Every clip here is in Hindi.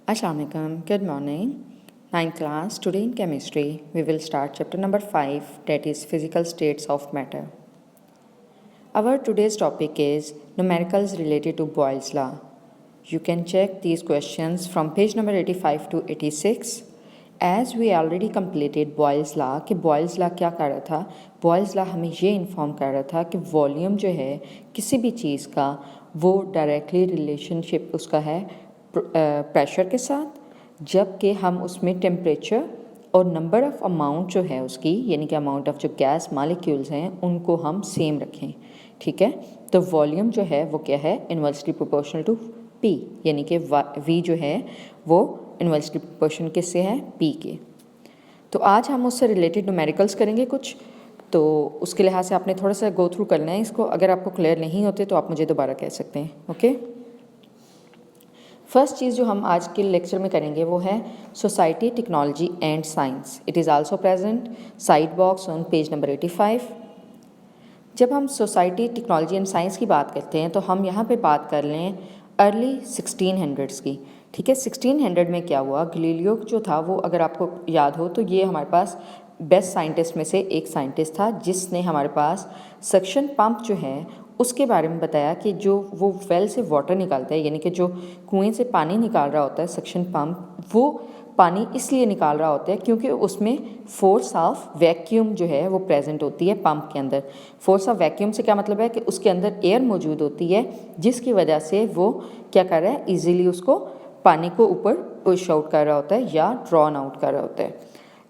Assalamualaikum. Good morning. Ninth class. Today in chemistry, we will start chapter number 5, that is physical states of matter. Our today's topic is numericals related to Boyle's law. You can check these questions from page number 85 to 86. As we already completed Boyle's law कि Boyle's law क्या कर रहा था, Boyle's law हमें ये इन्फॉर्म कर रहा था कि वॉल्यूम जो है किसी भी चीज़ का वो डायरेक्टली रिलेशनशिप उसका है प्रेशर के साथ, जबकि हम उसमें टेम्परेचर और नंबर ऑफ़ अमाउंट जो है उसकी यानी कि अमाउंट ऑफ जो गैस मालिक्यूल्स हैं उनको हम सेम रखें। ठीक है, तो वॉल्यूम जो है वो क्या है, इन्वर्सली प्रोपोर्शनल टू पी, यानी कि वी जो है वो इन्वर्सली प्रोपोर्शन किससे है, पी के। तो आज हम उससे रिलेटेड न्यूमेरिकल्स करेंगे कुछ, तो उसके लिहाज से आपने थोड़ा सा गो थ्रू करना है इसको। अगर आपको क्लियर नहीं होते तो आप मुझे दोबारा कह सकते हैं। ओके, फर्स्ट चीज़ जो हम आज के लेक्चर में करेंगे वो है society, technology and science. It is also present side box on page number 85। जब हम सोसाइटी, टेक्नोलॉजी एंड साइंस की बात करते हैं तो हम यहाँ पे बात कर लें अर्ली 1600s की। ठीक है, 1600 में क्या हुआ, गैलीलियो जो था वो, अगर आपको याद हो तो ये हमारे पास बेस्ट साइंटिस्ट में से एक साइंटिस्ट था जिसने हमारे पास सक्शन पंप जो है उसके बारे में बताया कि जो वो वेल से वाटर निकालता है, यानी कि जो कुएं से पानी निकाल रहा होता है सक्शन पंप, वो पानी इसलिए निकाल रहा होता है क्योंकि उसमें फोर्स ऑफ वैक्यूम जो है वो प्रेजेंट होती है पंप के अंदर। फोर्स ऑफ वैक्यूम से क्या मतलब है कि उसके अंदर एयर मौजूद होती है जिसकी वजह से वो क्या कर रहा है, ईजीली उसको पानी को ऊपर पुश आउट कर रहा होता है या ड्रॉन आउट कर रहा होता है।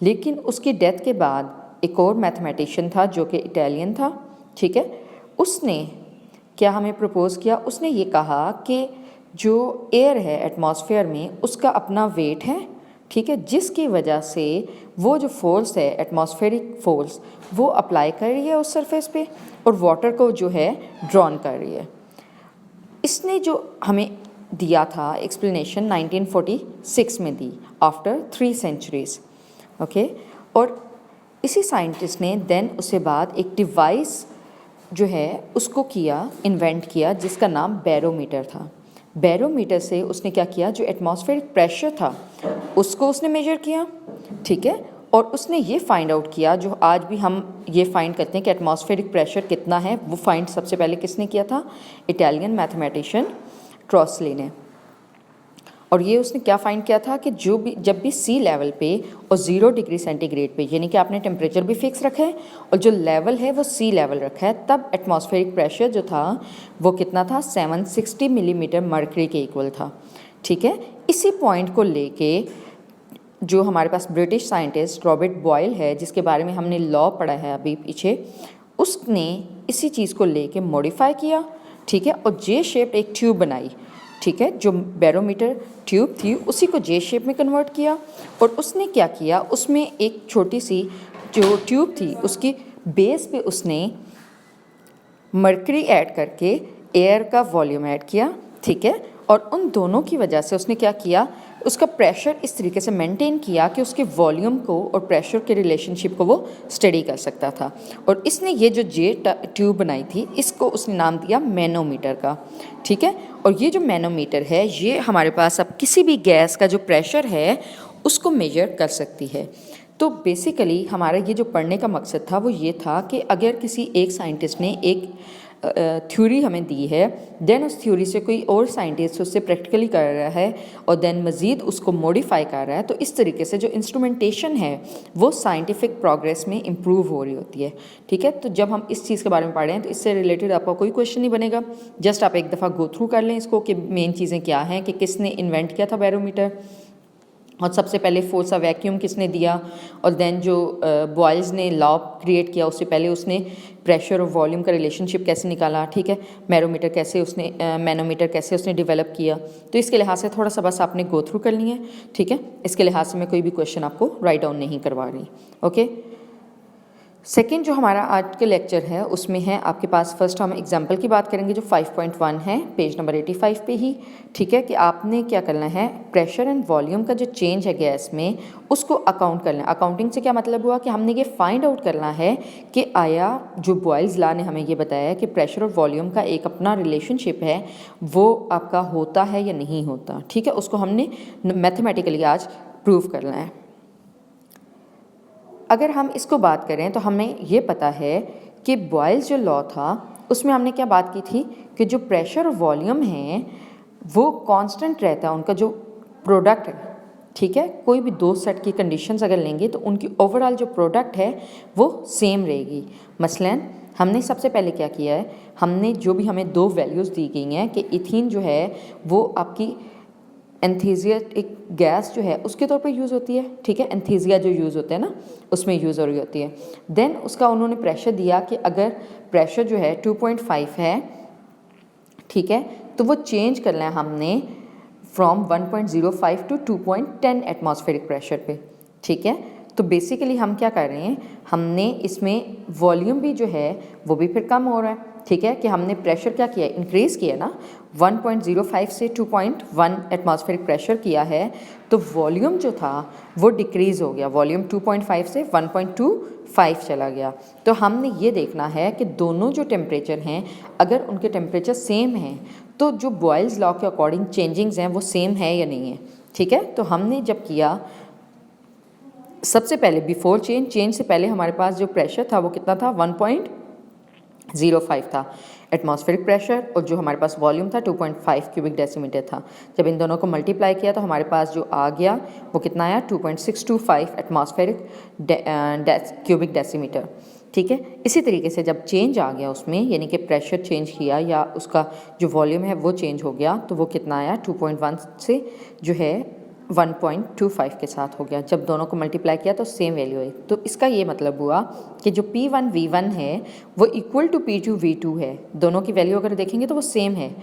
लेकिन उसकी डेथ के बाद एक और मैथमेटिशियन था जो कि इटालियन था। ठीक है, उसने क्या हमें प्रपोज किया, उसने ये कहा कि जो एयर है एटमॉस्फेयर में उसका अपना वेट है। ठीक है, जिसकी वजह से वो जो फोर्स है एटमॉस्फेरिक फोर्स वो अप्लाई कर रही है उस सरफेस पे और वाटर को जो है ड्रॉन कर रही है। इसने जो हमें दिया था एक्सप्लेनेशन 1946 में दी, आफ्टर 3 centuries। ओके, और इसी साइंटिस्ट ने देन उसके बाद एक डिवाइस जो है उसको किया, इन्वेंट किया, जिसका नाम बैरोमीटर था। बैरोमीटर से उसने क्या किया, जो एटमॉस्फेरिक प्रेशर था उसको उसने मेजर किया। ठीक है, और उसने ये फाइंड आउट किया, जो आज भी हम ये फाइंड करते हैं कि एटमॉस्फेरिक प्रेशर कितना है, वो फाइंड सबसे पहले किसने किया था, इटालियन मैथमेटिशियन ट्रॉसली ने। और ये उसने क्या फाइंड किया था कि जब भी सी लेवल पे और 0 डिग्री सेंटीग्रेड पे, यानी कि आपने टेम्परेचर भी फिक्स रखा है और जो लेवल है वो सी लेवल रखा है, तब एटमॉस्फेरिक प्रेशर जो था वो कितना था, 760 मिलीमीटर मर्करी के इक्वल था। ठीक है, इसी पॉइंट को लेके जो हमारे पास ब्रिटिश साइंटिस्ट रॉबर्ट बॉयल है, जिसके बारे में हमने लॉ पढ़ा है अभी पीछे, उसने इसी चीज़ को लेके मॉडिफाई किया। ठीक है, और जे शेप्ड एक ट्यूब बनाई। ठीक है, जो बैरोमीटर ट्यूब थी उसी को जे शेप में कन्वर्ट किया और उसने क्या किया, उसमें एक छोटी सी जो ट्यूब थी उसकी बेस पे उसने मर्करी ऐड करके एयर का वॉल्यूम ऐड किया। ठीक है, और उन दोनों की वजह से उसने क्या किया, उसका प्रेशर इस तरीके से मेंटेन किया कि उसके वॉल्यूम को और प्रेशर के रिलेशनशिप को वो स्टडी कर सकता था। और इसने ये जो जे ट्यूब बनाई थी इसको उसने नाम दिया मैनोमीटर का। ठीक है, और ये जो मैनोमीटर है ये हमारे पास अब किसी भी गैस का जो प्रेशर है उसको मेजर कर सकती है। तो बेसिकली हमारा ये जो पढ़ने का मकसद था वो ये था कि अगर किसी एक साइंटिस्ट ने एक थ्योरी हमें दी है, देन उस थ्योरी से कोई और साइंटिस्ट उससे प्रैक्टिकली कर रहा है और देन मज़ीद उसको मॉडिफाई कर रहा है, तो इस तरीके से जो इंस्ट्रूमेंटेशन है वो साइंटिफिक प्रोग्रेस में इम्प्रूव हो रही होती है। ठीक है, तो जब हम इस चीज़ के बारे में पढ़ रहे हैं तो इससे रिलेटेड आपका कोई क्वेश्चन नहीं बनेगा, जस्ट आप एक दफ़ा गो थ्रू कर लें इसको कि मेन चीज़ें क्या हैं, कि किसने इन्वेंट किया था बैरोमीटर, और सबसे पहले फोर्स ऑफ वैक्यूम किसने दिया, और देन जो बॉयल्स ने लॉ क्रिएट किया उससे पहले उसने प्रेशर और वॉल्यूम का रिलेशनशिप कैसे निकाला। ठीक है, मैनोमीटर कैसे उसने डेवलप किया। तो इसके लिहाज से थोड़ा सा बस आपने गो थ्रू करनी है। ठीक है, इसके लिहाज से मैं कोई भी क्वेश्चन आपको राइट डाउन नहीं करवा रही। ओके, सेकेंड जो हमारा आज के लेक्चर है उसमें है आपके पास फर्स्ट हम एग्जाम्पल की बात करेंगे जो 5.1 है पेज नंबर 85 पे ही, ठीक है, कि आपने क्या करना है, प्रेशर एंड वॉल्यूम का जो चेंज है गैस में उसको अकाउंट करना है। अकाउंटिंग से क्या मतलब हुआ कि हमने ये फाइंड आउट करना है कि आया जो बॉयल्स लॉ ने हमें ये बताया है कि प्रेशर और वॉल्यूम का एक अपना रिलेशनशिप है वो आपका होता है या नहीं होता, ठीक है, उसको हमने मैथमेटिकली आज प्रूव करना है। अगर हम इसको बात करें तो हमें ये पता है कि बॉयल्स जो लॉ था उसमें हमने क्या बात की थी कि जो प्रेशर और वॉल्यूम है वो कांस्टेंट रहता है, उनका जो प्रोडक्ट है, ठीक है, कोई भी दो सेट की कंडीशंस अगर लेंगे तो उनकी ओवरऑल जो प्रोडक्ट है वो सेम रहेगी। मसलन हमने सबसे पहले क्या किया है, हमने जो भी हमें दो वैल्यूज़ दी गई हैं कि इथीन जो है वो आपकी एंथीसिया एक गैस जो है उसके तौर पे यूज़ होती है, ठीक है, एंथीसिया जो यूज़ होता है ना उसमें यूज़ हो रही होती है। देन उसका उन्होंने प्रेशर दिया कि अगर प्रेशर जो है 2.5 है, ठीक है, तो वो चेंज करना है हमने फ्रॉम 1.05 टू 2.10 एटमॉस्फेरिक प्रेशर पे, ठीक है। तो बेसिकली हम क्या कर रहे हैं, हमने इसमें वॉल्यूम भी जो है वो भी फिर कम हो रहा है, ठीक है, कि हमने प्रेशर क्या किया, इंक्रीज़ किया ना, 1.05 से 2.1 एटमॉस्फेरिक प्रेशर किया है, तो वॉल्यूम जो था वो डिक्रीज़ हो गया, वॉल्यूम 2.5 से 1.25 चला गया। तो हमने ये देखना है कि दोनों जो टेम्परेचर हैं अगर उनके टेम्परेचर सेम हैं तो जो बॉयल्स लॉ के अकॉर्डिंग चेंजिंग्स हैं वो सेम है या नहीं है, ठीक है। तो हमने जब किया सबसे पहले बिफोर चेंज से पहले हमारे पास जो प्रेशर था वो कितना था, 1.05 था एटमॉस्फेरिक प्रेशर, और जो हमारे पास वॉल्यूम था 2.5 क्यूबिक डेसीमीटर था। जब इन दोनों को मल्टीप्लाई किया तो हमारे पास जो आ गया वो कितना आया, 2.625 एटमॉस्फेरिक क्यूबिक डेसीमीटर, ठीक है। इसी तरीके से जब चेंज आ गया उसमें, यानी कि प्रेशर चेंज किया या उसका जो वॉल्यूम है वो चेंज हो गया, तो वो कितना आया, 2.1 से जो है 1.25 के साथ हो गया। जब दोनों को मल्टीप्लाई किया तो सेम वैल्यू है। तो इसका ये मतलब हुआ कि जो P1 V1 है वो इक्वल टू P2 V2 है, दोनों की वैल्यू अगर देखेंगे तो वो सेम है।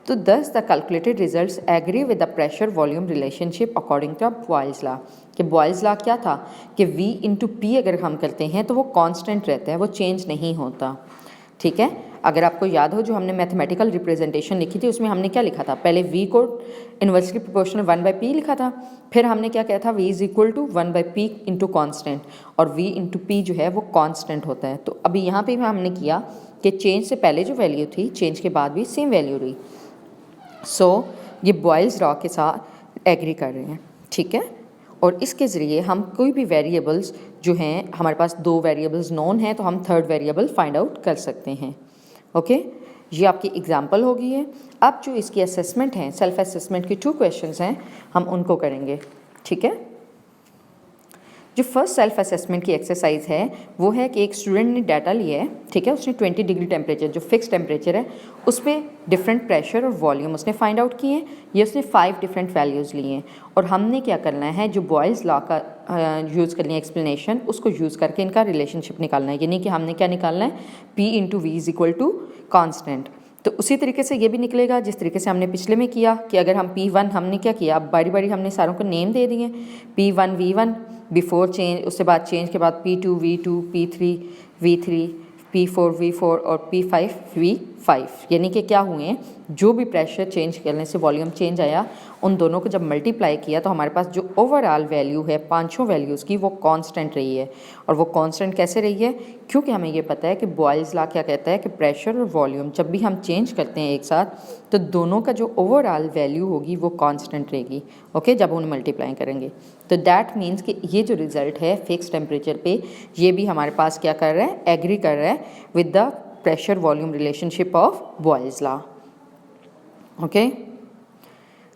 तो thus the calculated results agree with the pressure volume relationship according to Boyle's law. कि बॉयल्स लॉ क्या था कि V इंटू P अगर हम करते हैं तो वो कांस्टेंट रहता है, वो चेंज नहीं होता, ठीक है। अगर आपको याद हो जो हमने मैथमेटिकल रिप्रेजेंटेशन लिखी थी उसमें हमने क्या लिखा था, पहले V को इन्वर्सली प्रोपोर्शनल 1/P लिखा था, फिर हमने क्या कहा था V is equal to 1/P into constant, और V इंटू P जो है वो कांस्टेंट होता है। तो अभी यहाँ पे हमने किया कि चेंज से पहले जो वैल्यू थी चेंज के बाद भी सेम वैल्यू रही। सो ये बॉयल्स लॉ के साथ एग्री कर रहे हैं, ठीक है। और इसके ज़रिए हम कोई भी वेरिएबल्स जो हैं, हमारे पास दो वेरिएबल्स नोन हैं तो हम थर्ड वेरिएबल फाइंड आउट कर सकते हैं, ओके। ये आपकी एग्जांपल होगी है। अब जो इसकी असेसमेंट है, सेल्फ असेसमेंट की 2 क्वेश्चंस हैं, हम उनको करेंगे, ठीक है। जो फर्स्ट सेल्फ असेसमेंट की एक्सरसाइज है वो है कि एक स्टूडेंट ने डाटा लिया है, ठीक है, उसने 20 डिग्री टेम्परेचर जो फिक्स टेम्परेचर है उस पर डिफरेंट प्रेशर और वॉल्यूम उसने फाइंड आउट किए हैं। ये उसने 5 डिफरेंट वैल्यूज़ लिए हैं और हमने क्या करना है, जो बॉयल्स लॉ का यूज़ करनी है एक्सप्लेनेशन, उसको यूज़ करके इनका रिलेशनशिप निकालना है। यानी कि हमने क्या निकालना है, P into V is equal to constant. तो उसी तरीके से ये भी निकलेगा जिस तरीके से हमने पिछले में किया कि अगर हम P1 हमने क्या किया, अब बारी बारी हमने सारों को नेम दे दिए, P1 V1 बिफोर चेंज, उसके बाद चेंज के बाद P2 V2, P3 V3, P4 V4 और P5 V5। यानी कि क्या हुए हैं, जो भी प्रेशर चेंज करने से वॉल्यूम चेंज आया उन दोनों को जब मल्टीप्लाई किया तो हमारे पास जो ओवरऑल वैल्यू है पांचों वैल्यूज़ की वो कांस्टेंट रही है। और वो कांस्टेंट कैसे रही है, क्योंकि हमें ये पता है कि बॉयल्स लॉ क्या कहता है कि प्रेशर और वॉल्यूम जब भी हम चेंज करते हैं एक साथ तो दोनों का जो ओवरऑल वैल्यू होगी वो कांस्टेंट रहेगी, ओके, जब उन्हें मल्टीप्लाई करेंगे। तो दैट मीन्स कि ये जो रिजल्ट है फिक्स टेम्परेचर पे, ये भी हमारे पास क्या कर रहा है, एग्री कर रहा है with the pressure volume relationship of Boyle's law, okay.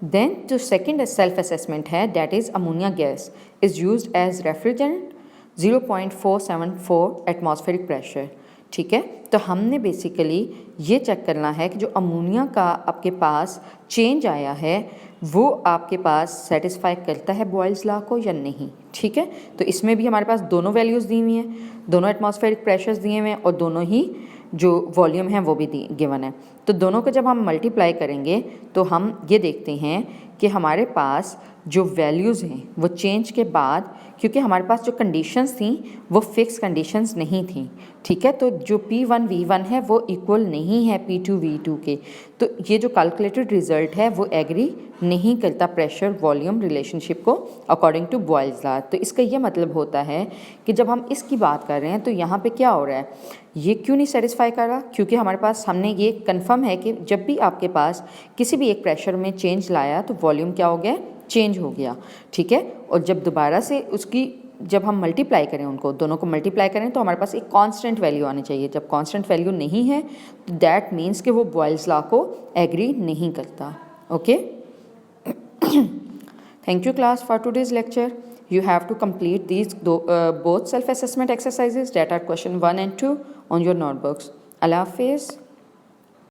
Then जो सेकेंड सेल्फ असेसमेंट है that is ammonia gas is used as refrigerant 0.474 atmospheric pressure, ठीक है। तो हमने बेसिकली ये चेक करना है कि जो अमोनिया का आपके पास चेंज आया है वो आपके पास सेटिस्फाई करता है बॉयल्स लॉ को या नहीं, ठीक है। तो इसमें भी हमारे पास दोनों वैल्यूज़ दी हुई हैं, दोनों एटमॉस्फेरिक प्रेशर्स दिए हुए हैं और दोनों ही जो वॉल्यूम है वो भी गिवन है। तो दोनों को जब हम मल्टीप्लाई करेंगे तो हम ये देखते हैं कि हमारे पास जो वैल्यूज़ हैं वो चेंज के बाद, क्योंकि हमारे पास जो कंडीशंस थी वो फिक्स कंडीशंस नहीं थी, ठीक है, तो जो P1 V1 है वो इक्वल नहीं है P2 V2 के, तो ये जो कैलकुलेटेड रिजल्ट है वो एग्री नहीं करता प्रेशर वॉल्यूम रिलेशनशिप को अकॉर्डिंग टू बॉयल्स लॉ। तो इसका ये मतलब होता है कि जब हम इसकी बात कर रहे हैं तो यहाँ पे क्या हो रहा है, ये क्यों नहीं सेटिस्फाई कर रहा, क्योंकि हमारे पास हमने ये कंफर्म है कि जब भी आपके पास किसी भी एक प्रेशर में चेंज लाया तो वॉल्यूम क्या हो गया, चेंज हो गया, ठीक है। और जब दोबारा से उसकी जब हम मल्टीप्लाई करें, उनको दोनों को मल्टीप्लाई करें तो हमारे पास एक कांस्टेंट वैल्यू आनी चाहिए। जब कांस्टेंट वैल्यू नहीं है तो दैट मीन्स कि वो बॉयल्स लॉ को एग्री नहीं करता। Okay, thank you class for today's lecture. You have to complete these both self assessment exercises that are question 1 and 2 on your notebooks. Allah Hafiz.